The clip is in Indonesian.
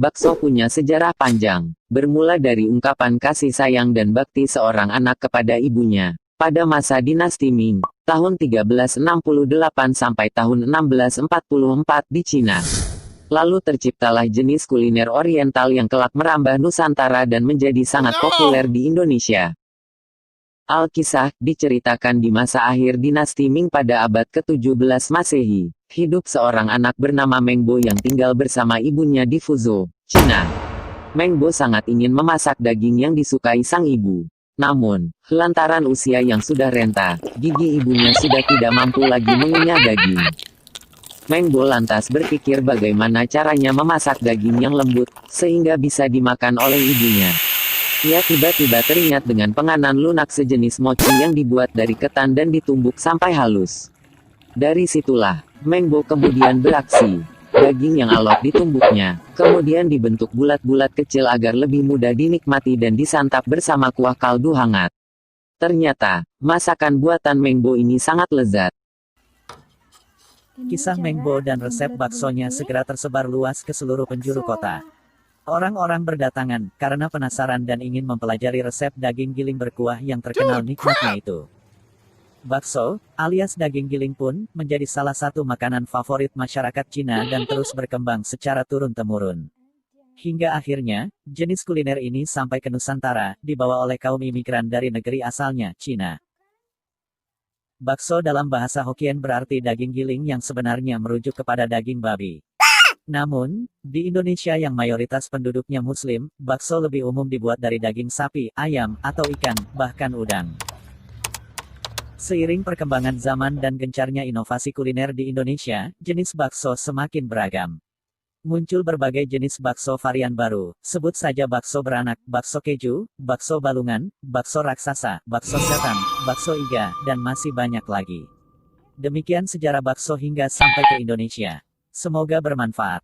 Bakso punya sejarah panjang, bermula dari ungkapan kasih sayang dan bakti seorang anak kepada ibunya. Pada masa dinasti Ming, tahun 1368 sampai tahun 1644 di Cina. Lalu terciptalah jenis kuliner oriental yang kelak merambah Nusantara dan menjadi sangat populer di Indonesia. Alkisah, diceritakan di masa akhir dinasti Ming pada abad ke-17 Masehi. Hidup seorang anak bernama Mengbo yang tinggal bersama ibunya di Fuzhou, Cina. Mengbo sangat ingin memasak daging yang disukai sang ibu. Namun, lantaran usia yang sudah renta, gigi ibunya sudah tidak mampu lagi mengunyah daging. Mengbo lantas berpikir bagaimana caranya memasak daging yang lembut, sehingga bisa dimakan oleh ibunya. Ia tiba-tiba teringat dengan penganan lunak sejenis mochi yang dibuat dari ketan dan ditumbuk sampai halus. Dari situlah, Mengbo kemudian beraksi. Daging yang alot ditumbuknya, kemudian dibentuk bulat-bulat kecil agar lebih mudah dinikmati dan disantap bersama kuah kaldu hangat. Ternyata, masakan buatan Mengbo ini sangat lezat. Kisah Mengbo dan resep baksonya segera tersebar luas ke seluruh penjuru kota. Orang-orang berdatangan karena penasaran dan ingin mempelajari resep daging giling berkuah yang terkenal nikmatnya itu. Bakso, alias daging giling pun, menjadi salah satu makanan favorit masyarakat Cina dan terus berkembang secara turun-temurun. Hingga akhirnya, jenis kuliner ini sampai ke Nusantara, dibawa oleh kaum imigran dari negeri asalnya, Cina. Bakso dalam bahasa Hokkien berarti daging giling yang sebenarnya merujuk kepada daging babi. Namun, di Indonesia yang mayoritas penduduknya Muslim, bakso lebih umum dibuat dari daging sapi, ayam, atau ikan, bahkan udang. Seiring perkembangan zaman dan gencarnya inovasi kuliner di Indonesia, jenis bakso semakin beragam. Muncul berbagai jenis bakso varian baru, sebut saja bakso beranak, bakso keju, bakso balungan, bakso raksasa, bakso setan, bakso iga, dan masih banyak lagi. Demikian sejarah bakso hingga sampai ke Indonesia. Semoga bermanfaat.